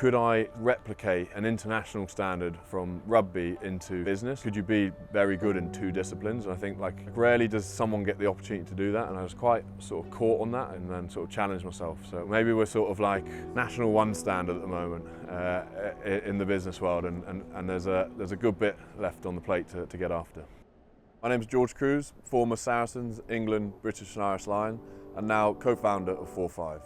Could I replicate an international standard from rugby into business? Could you be very good in two disciplines? And I think like rarely does someone get the opportunity to do that, and I was quite sort of caught on that and then sort of challenged myself. So maybe we're sort of like national one standard at the moment in the business world, and there's a good bit left on the plate to get after. My name's George Kruis, former Saracens, England, British and Irish Lion, and now co-founder of Fourfive.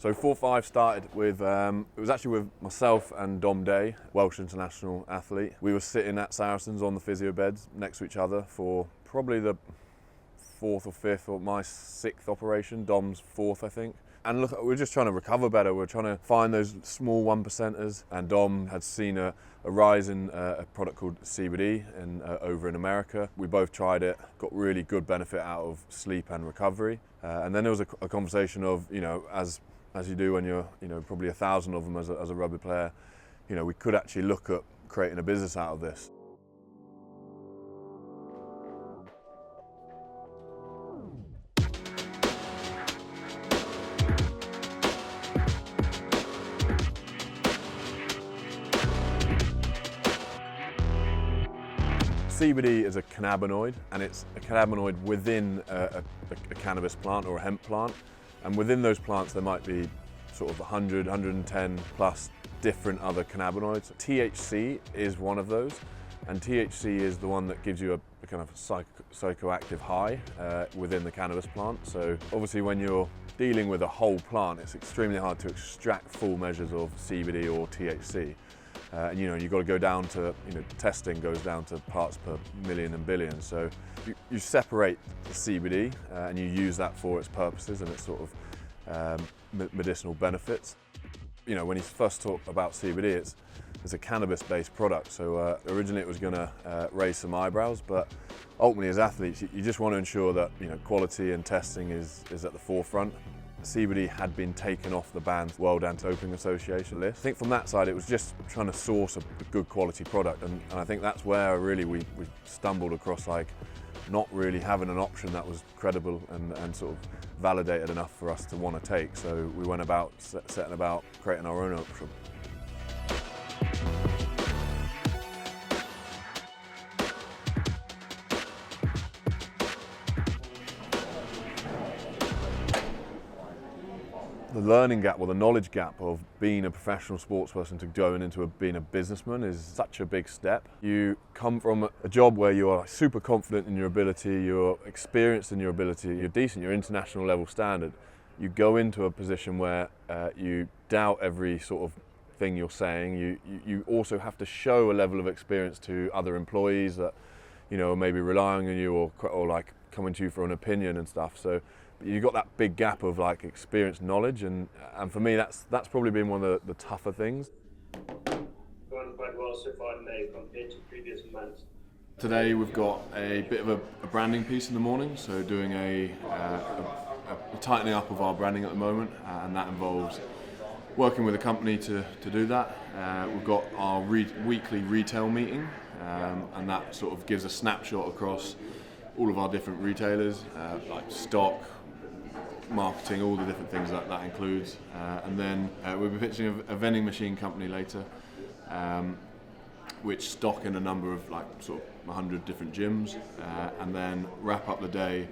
So Fourfive started with, it was actually with myself and Dom Day, Welsh international athlete. We were sitting at Saracens on the physio beds next to each other for probably the fourth or fifth, or my sixth operation, Dom's fourth I think. And look, we're just trying to recover better. We're trying to find those small 1%ers. And Dom had seen a rise in a product called CBD over in America. We both tried it, got really good benefit out of sleep and recovery. And then there was a conversation of, as you do when you're, probably 1,000 of them as a rugby player, we could actually look at creating a business out of this. CBD is a cannabinoid, and it's a cannabinoid within a cannabis plant or a hemp plant. And within those plants there might be sort of 100, 110 plus different other cannabinoids. THC is one of those, and THC is the one that gives you a kind of psychoactive high within the cannabis plant. So obviously when you're dealing with a whole plant, it's extremely hard to extract full measures of CBD or THC. And you've got to go down to, testing goes down to parts per million and billion. So you separate the CBD and you use that for its purposes and its sort of medicinal benefits. When you first talk about CBD, it's a cannabis-based product. So originally it was going to raise some eyebrows, but ultimately as athletes, you just want to ensure that quality and testing is at the forefront. CBD had been taken off the banned World Anti-Doping Association list. I think from that side it was just trying to source a good quality product, and I think that's where really we stumbled across like not really having an option that was credible and sort of validated enough for us to want to take. So we went about setting about creating our own option. The learning gap, or the knowledge gap of being a professional sports person to going into being a businessman is such a big step. You come from a job where you are super confident in your ability, you're experienced in your ability, you're decent, you're international level standard. You go into a position where you doubt every sort of thing you're saying. You also have to show a level of experience to other employees that are maybe relying on you or like coming to you for an opinion and stuff. So you've got that big gap of like experience, knowledge, and for me that's probably been one of the tougher things. Gone quite well so far today compared to previous months. Today we've got a bit of a branding piece in the morning, so doing a tightening up of our branding at the moment, and that involves working with a company to do that. We've got our weekly retail meeting, and that sort of gives a snapshot across all of our different retailers, like stock, marketing, all the different things that includes. And then we'll be pitching a vending machine company later, which stock in a number of like sort of 100 different gyms, and then wrap up the day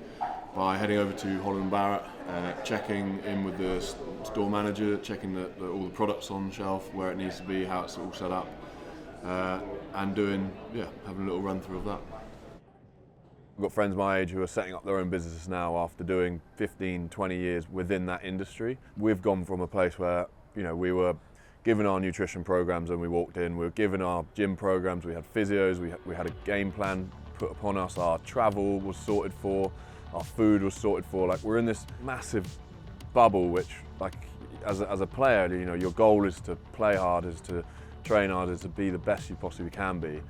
by heading over to Holland & Barrett, checking in with the store manager, checking that all the products on shelf, where it needs to be, how it's all set up, and having a little run through of that. I've got friends my age who are setting up their own businesses now after doing 15, 20 years within that industry. We've gone from a place where, we were given our nutrition programs when we walked in, we were given our gym programs, we had physios, we had a game plan put upon us, our travel was sorted for, our food was sorted for. Like, we're in this massive bubble which, like, as a player, your goal is to play hard, is to train hard, is to be the best you possibly can be.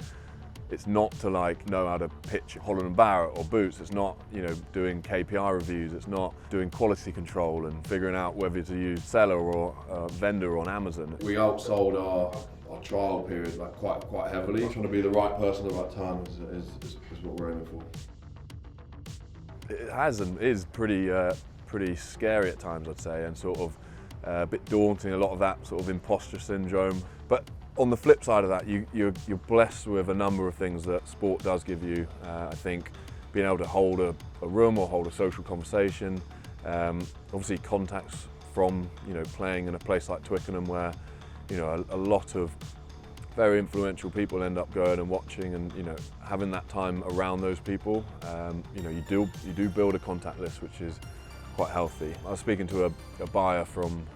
It's not to like know how to pitch Holland & Barrett or Boots. It's not, you know, doing KPI reviews. It's not doing quality control and figuring out whether to use seller or vendor on Amazon. We outsold our trial period like quite heavily. Trying to be the right person at the right time is what we're aiming for. It has and is pretty scary at times, I'd say, and sort of a bit daunting. A lot of that sort of imposter syndrome, but on the flip side of that, you're blessed with a number of things that sport does give you. I think being able to hold a room or hold a social conversation, obviously contacts from, you know, playing in a place like Twickenham where, you know, a lot of very influential people end up going and watching, and, you know, having that time around those people, you know, you do build a contact list, which is quite healthy. I was speaking to a buyer from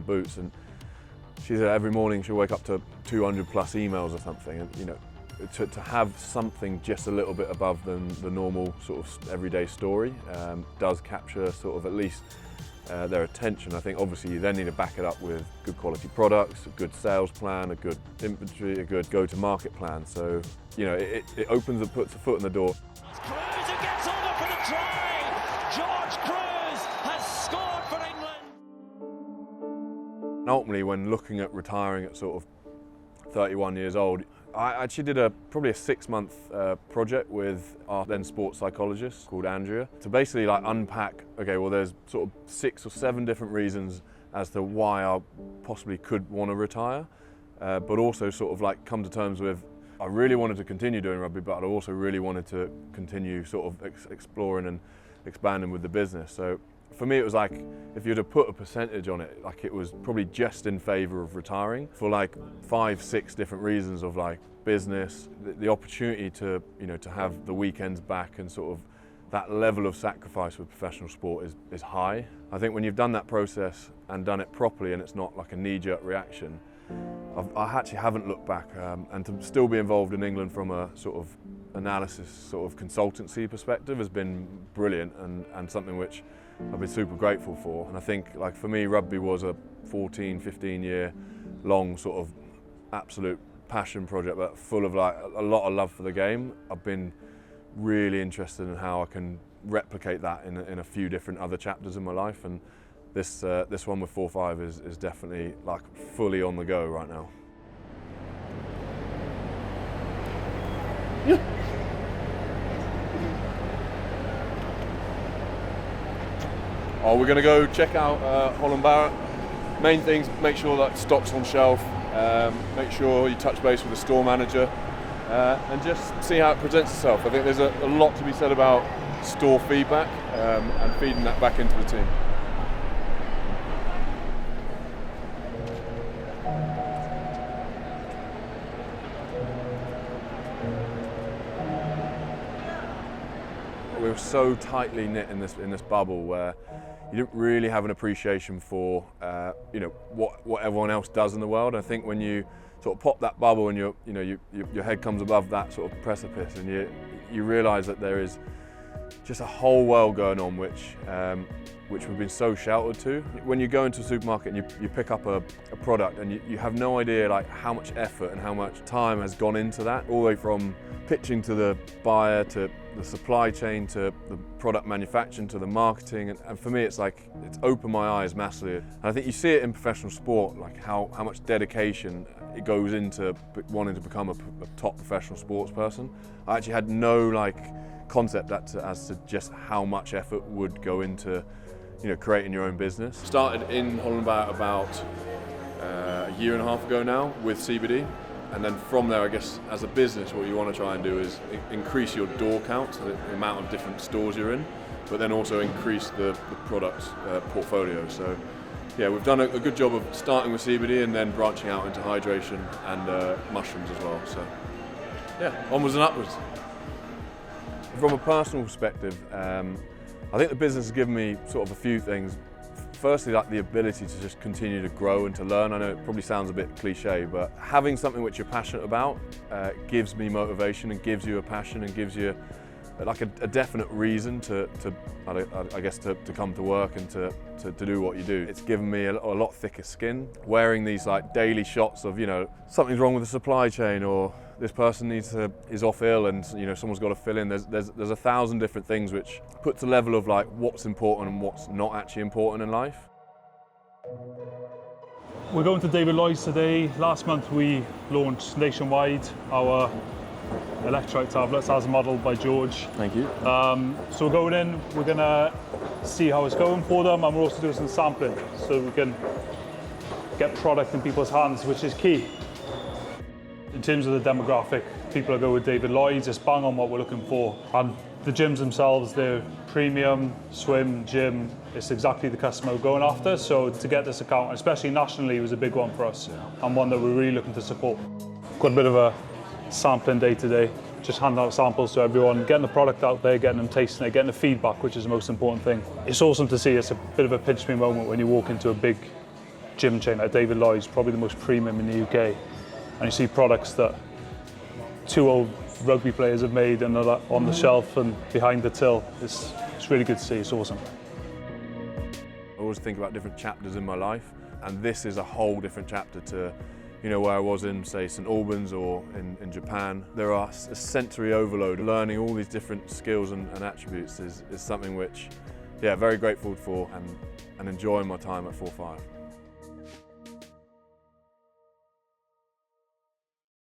Boots, and she said every morning she'll wake up to 200 plus emails or something, and, you know, to have something just a little bit above than the normal sort of everyday story does capture sort of at least their attention. I think obviously you then need to back it up with good quality products, a good sales plan, a good inventory, a good go-to-market plan. So, you know, it opens and puts a foot in the door. Kruis who gets over for the try. George Kruis has scored for England. And ultimately, when looking at retiring at sort of 31 years old, I actually did probably a 6-month project with our then sports psychologist called Andrea to basically like unpack, okay, well there's sort of 6 or 7 different reasons as to why I possibly could want to retire, but also sort of like come to terms with I really wanted to continue doing rugby, but I also really wanted to continue sort of exploring and expanding with the business. So for me, it was like, if you were to put a percentage on it, like it was probably just in favour of retiring for like 5, 6 different reasons of like business, the opportunity to, you know, to have the weekends back, and sort of that level of sacrifice with professional sport is high. I think when you've done that process and done it properly, and it's not like a knee-jerk reaction, I actually haven't looked back, and to still be involved in England from a sort of analysis, sort of consultancy perspective has been brilliant, and something which I've been super grateful for. And I think, like, for me, rugby was a 14, 15 year long sort of absolute passion project, but full of like a lot of love for the game. I've been really interested in how I can replicate that in a few different other chapters in my life, and this one with Fourfive is definitely like fully on the go right now. Yeah. Oh, we're going to go check out Holland & Barrett. Main things, make sure that stock's on shelf, make sure you touch base with the store manager, and just see how it presents itself. I think there's a lot to be said about store feedback and feeding that back into the team. We were so tightly knit in this bubble where you didn't really have an appreciation for you know, what everyone else does in the world. I think when you sort of pop that bubble and your head comes above that sort of precipice, and you realise that there is just a whole world going on which we've been so sheltered to. When you go into a supermarket and you pick up a product, and you have no idea like how much effort and how much time has gone into that, all the way from pitching to the buyer, to the supply chain, to the product manufacturing, to the marketing, and for me it's like it's opened my eyes massively. And I think you see it in professional sport, like how much dedication it goes into wanting to become a top professional sports person. I actually had no like concept as to just how much effort would go into, you know, creating your own business. Started in Holland & Barrett about a year and a half ago now with CBD. And then from there, I guess, as a business, what you want to try and do is increase your door count, so the amount of different stores you're in, but then also increase the product portfolio. So, yeah, we've done a good job of starting with CBD and then branching out into hydration and mushrooms as well. So, yeah, onwards and upwards. From a personal perspective, I think the business has given me sort of a few things. Firstly, like the ability to just continue to grow and to learn. I know it probably sounds a bit cliche, but having something which you're passionate about gives me motivation and gives you a passion and gives you like a definite reason to come to work and to do what you do. It's given me a lot thicker skin. Wearing these like daily shots of, you know, something's wrong with the supply chain, or this person is off ill and someone's got to fill in. There's 1,000 different things which puts a level of like what's important and what's not actually important in life. We're going to David Lloyd's today. Last month we launched nationwide our electrolyte tablets as modelled by George. Thank you. So we're going in, we're going to see how it's going for them, and we're also doing some sampling so we can get product in people's hands, which is key. In terms of the demographic, people that go with David Lloyd's, it's bang on what we're looking for. And the gyms themselves, they're premium, swim, gym, it's exactly the customer we're going after. So to get this account, especially nationally, was a big one for us, and one that we're really looking to support. Got a bit of a sampling day today, just handing out samples to everyone, getting the product out there, getting them tasting it, getting the feedback, which is the most important thing. It's awesome to see. It's a bit of a pinch me moment when you walk into a big gym chain like David Lloyd's, probably the most premium in the UK, and you see products that 2 old rugby players have made and are on the shelf and behind the till. It's really good to see. It's awesome. I always think about different chapters in my life, and this is a whole different chapter to where I was in, say, St Albans or in Japan. There are a sensory overload. Learning all these different skills and attributes is something which, very grateful for and enjoying my time at Fourfive.